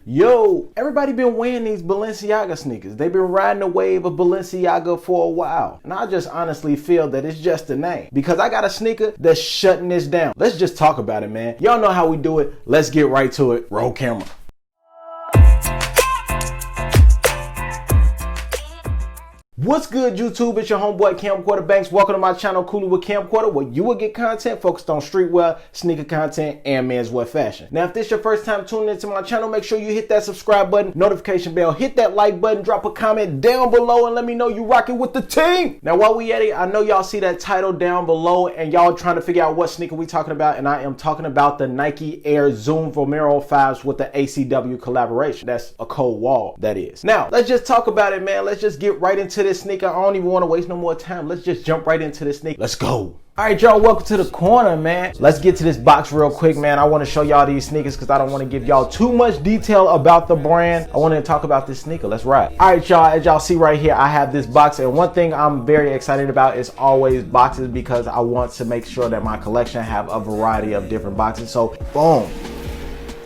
Yo, everybody been wearing these Balenciaga sneakers. They've been riding the wave of Balenciaga for a while. And I just honestly feel that it's just a name. Because I got a sneaker that's shutting this down. Let's just talk about it, man. Y'all know how we do it. Let's get right to it. Roll camera. What's good, YouTube? It's your homeboy Camcorder Banks. Welcome to my channel, Cooley with Camcorder, where you will get content focused on streetwear, sneaker content, and menswear fashion. Now, if this is your first time tuning into my channel, make sure you hit that subscribe button, notification bell, hit that like button, drop a comment down below, and let me know you rocking with the team. Now, while we at it, I know y'all see that title down below, and y'all trying to figure out what sneaker we talking about, and I am talking about the Nike Air Zoom Vomero 5s with the ACW collaboration. That's a cold wall, that is. Now, let's just talk about it, man. Let's just get right into this sneaker. I don't even want to waste no more time. Let's just jump right into this sneaker. Let's go. All right, y'all, welcome to the corner, man. Let's get to this box real quick, man. I want to show y'all these sneakers because I don't want to give y'all too much detail about the brand. I want to talk about this sneaker. Let's ride. All right, y'all, as y'all see right here, I have this box, and one thing I'm very excited about is always boxes because I want to make sure that my collection have a variety of different boxes. So, boom.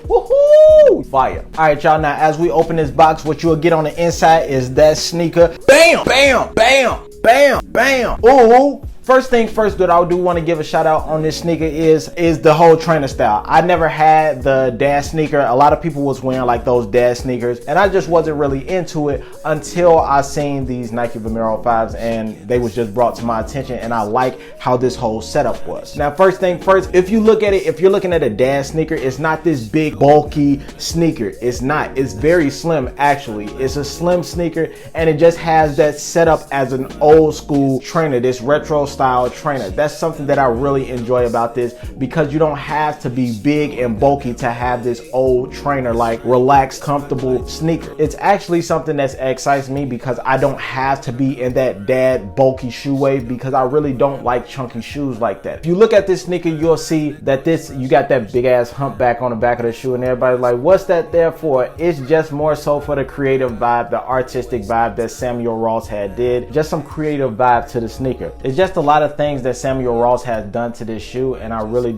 Woohoo! Fire. All right, y'all, now as we open this box, what you'll get on the inside is that sneaker. Bam, bam, bam, bam, bam. Ooh. First thing first that I do want to give a shout out on this sneaker is the whole trainer style. I never had the dad sneaker. A lot of people was wearing like those dad sneakers, and I just wasn't really into it until I seen these Nike Vomero 5s, and they was just brought to my attention, and I like how this whole setup was. Now, first thing first, if you look at it, if you're looking at a dad sneaker, it's not this big bulky sneaker. It's not. It's very slim, actually. It's a slim sneaker, and it just has that setup as an old school trainer, this retro style trainer. That's something that I really enjoy about this, because you don't have to be big and bulky to have this old trainer, like relaxed, comfortable sneaker. It's actually something that excites me because I don't have to be in that dad bulky shoe wave, because I really don't like chunky shoes like that. If you look at this sneaker, you'll see that you got that big ass humpback on the back of the shoe, and everybody's like, what's that there for? It's just more so for the creative vibe, the artistic vibe that Samuel Ross did. Just some creative vibe to the sneaker. It's just a lot of things that Samuel Ross has done to this shoe, and I really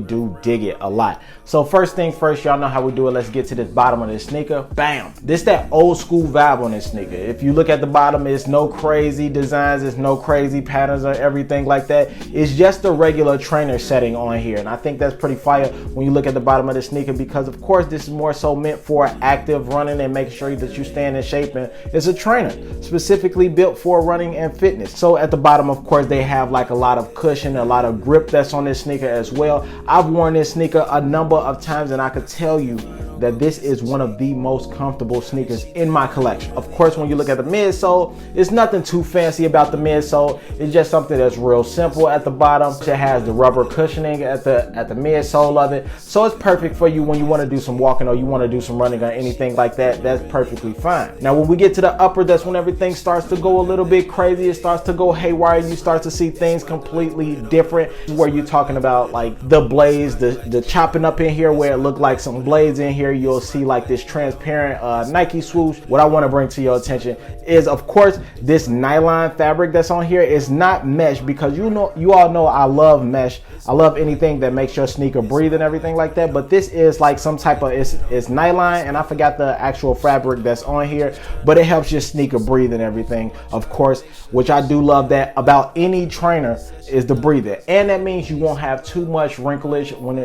do dig it a lot. So first thing first, y'all know how we do it. Let's get to this bottom of this sneaker. Bam. This that old school vibe on this sneaker. If you look at the bottom, it's no crazy designs, it's no crazy patterns or everything like that. It's just a regular trainer setting on here, and I think that's pretty fire when you look at the bottom of the sneaker, because of course this is more so meant for active running and making sure that you stay in shape, and it's a trainer specifically built for running and fitness. So at the bottom, of course, they have like a lot of cushion, a lot of grip that's on this sneaker as well. I've worn this sneaker a number of times, and I could tell you that this is one of the most comfortable sneakers in my collection. Of course, when you look at the midsole, it's nothing too fancy about the midsole. It's just something that's real simple at the bottom. It has the rubber cushioning at the midsole of it, so it's perfect for you when you want to do some walking or you want to do some running or anything like that. That's perfectly fine. Now, when we get to the upper, that's when everything starts to go a little bit crazy. It starts to go haywire. You start to see things completely different, where you're talking about like the blades, the chopping up in here where it looked like some blades in here. You'll see like this transparent Nike swoosh. What I want to bring to your attention is, of course, this nylon fabric that's on here is not mesh, because you all know I love mesh. I love anything that makes your sneaker breathe and everything like that, but this is like some type of, it's nylon, and I forgot the actual fabric that's on here, but it helps your sneaker breathe and everything, of course, which I do love that about any trainer, is the breather. And that means you won't have too much wrinkling when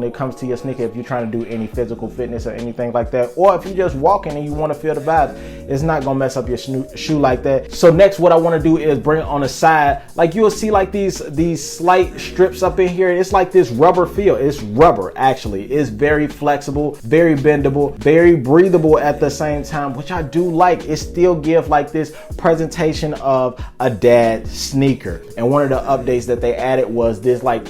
it comes to your sneaker if you're trying to do any physical fitness or anything like that, or if you're just walking and you want to feel the vibe, it's not gonna mess up your shoe like that. So next, what I want to do is bring it on the side. Like you'll see like these slight strips up in here. It's like this rubber feel. It's rubber, actually. It's very flexible, very bendable, very breathable at the same time, which I do like. It still gives like this presentation of a dad sneaker. And one of the updates that they added was this like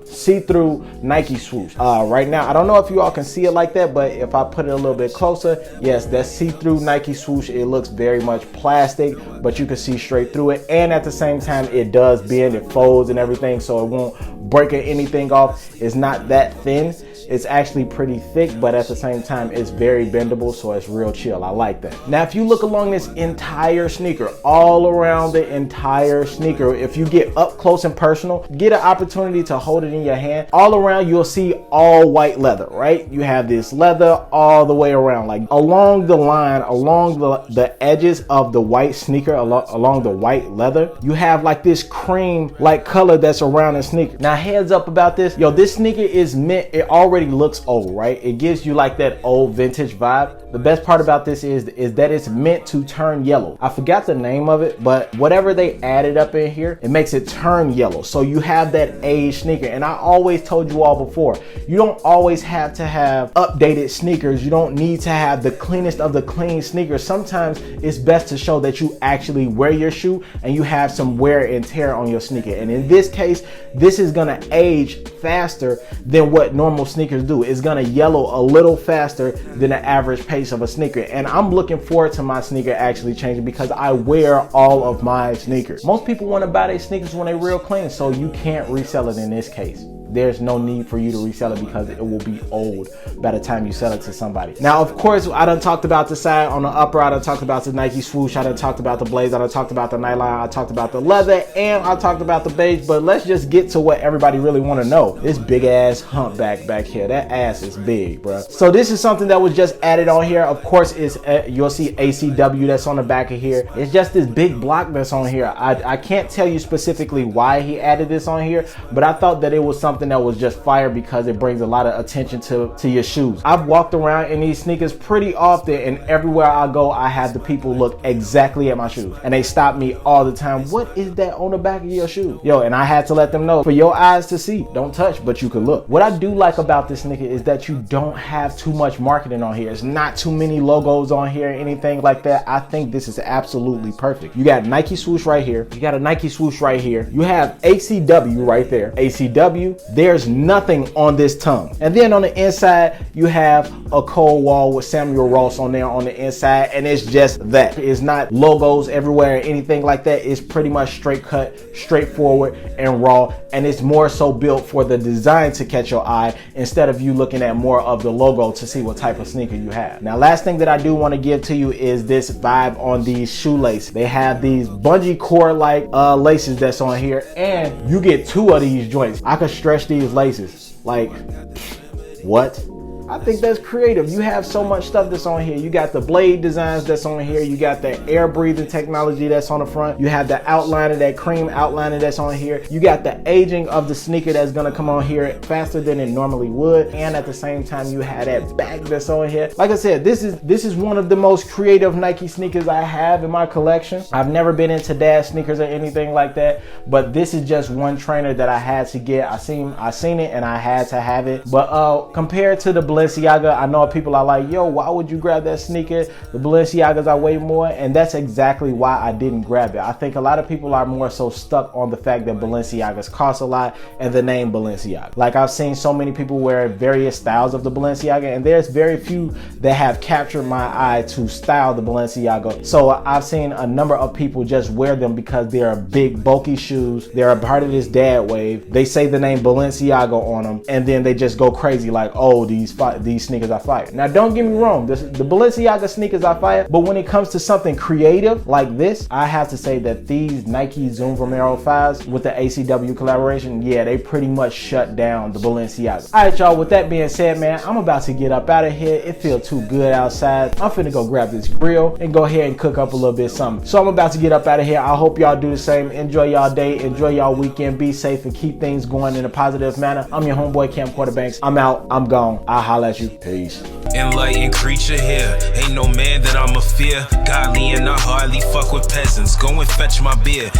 see-through Nike swoosh. Right now, I don't know if you all can see it like that, but if I put it a little bit closer, yes, that see-through Nike swoosh, it looks very much plastic, but you can see straight through it. And at the same time, it does bend, it folds and everything, so it won't break anything off. It's not that thin. It's actually pretty thick, but at the same time, it's very bendable, so it's real chill. I like that. Now, if you look along this entire sneaker, all around the entire sneaker, if you get up close and personal, get an opportunity to hold it in your hand, all around you'll see all white leather, right? You have this leather all the way around, like along the line, along the edges of the white sneaker, along the white leather, you have like this cream like color that's around the sneaker. Now, heads up about this, yo, this sneaker is meant, it already looks old, right? It gives you like that old vintage vibe. The best part about this is that it's meant to turn yellow. I forgot the name of it, but whatever they added up in here, it makes it turn yellow. So you have that aged sneaker. And I always told you all before, you don't always have to have updated sneakers. You don't need to have the cleanest of the clean sneakers. Sometimes it's best to show that you actually wear your shoe and you have some wear and tear on your sneaker. And in this case, this is gonna age faster than what normal sneakers do. It's gonna yellow a little faster than the average pace of a sneaker. And I'm looking forward to my sneaker actually changing because I wear all of my sneakers. Most people want to buy their sneakers when they're real clean, so you can't resell it in this case. There's no need for you to resell it because it will be old by the time you sell it to somebody. Now, of course, I done talked about the side. On the upper, I done talked about the Nike swoosh. I done talked about the blaze. I done talked about the nylon. I talked about the leather, and I talked about the beige. But let's just get to what everybody really want to know. This big ass humpback back here. That ass is big, bro. So this is something that was just added on here. Of course, it's you'll see ACW that's on the back of here. It's just this big block that's on here. I can't tell you specifically why he added this on here, but I thought that it was something that was just fire because it brings a lot of attention to your shoes. I've walked around in these sneakers pretty often, and everywhere I go, I have the people look exactly at my shoes, and they stop me all the time. What is that on the back of your shoe? Yo, and I had to let them know, for your eyes to see. Don't touch, but you can look. What I do like about this sneaker is that you don't have too much marketing on here. It's not too many logos on here, anything like that. I think this is absolutely perfect. You got Nike swoosh right here. You got a Nike swoosh right here. You have ACW right there. ACW, there's nothing on this tongue. And then on the inside, you have a cold wall with Samuel Ross on there on the inside, and it's just that. It's not logos everywhere or anything like that. It's pretty much straight cut, straightforward, and raw, and it's more so built for the design to catch your eye instead of you looking at more of the logo to see what type of sneaker you have. Now, last thing that I do want to give to you is this vibe on these shoelaces. They have these bungee cord like laces that's on here, and you get two of these joints. I could stretch these laces. Like, what? I think that's creative. You have so much stuff that's on here. You got the blade designs that's on here. You got the air breathing technology that's on the front. You have the outliner, that cream outliner that's on here. You got the aging of the sneaker that's gonna come on here faster than it normally would. And at the same time, you have that back that's on here. Like I said, this is one of the most creative Nike sneakers I have in my collection. I've never been into dad sneakers or anything like that, but this is just one trainer that I had to get. I seen it and I had to have it. But compared to the Balenciaga, I know people are like, yo, why would you grab that sneaker? The Balenciagas are way more, and that's exactly why I didn't grab it. I think a lot of people are more so stuck on the fact that Balenciagas cost a lot and the name Balenciaga. Like, I've seen so many people wear various styles of the Balenciaga, and there's very few that have captured my eye to style the Balenciaga. So I've seen a number of people just wear them because they're big, bulky shoes. They're a part of this dad wave. They say the name Balenciaga on them, and then they just go crazy like, oh, these sneakers are fire. Now, don't get me wrong, the Balenciaga sneakers are fire, but when it comes to something creative like this, I have to say that these Nike Zoom Vomero 5s with the ACW collaboration, yeah, they pretty much shut down the Balenciaga. All right, y'all, with that being said, man, I'm about to get up out of here. It feels too good outside. I'm finna go grab this grill and go ahead and cook up a little bit something. So I'm about to get up out of here. I hope y'all do the same. Enjoy y'all day, enjoy y'all weekend, be safe, and keep things going in a positive manner. I'm your homeboy, Camcorder Banks. I'm out, I'm gone. I'll holla at you. Peace. Enlightened creature here. Ain't no man that I'ma fear. Godly and I hardly fuck with peasants. Go and fetch my beer.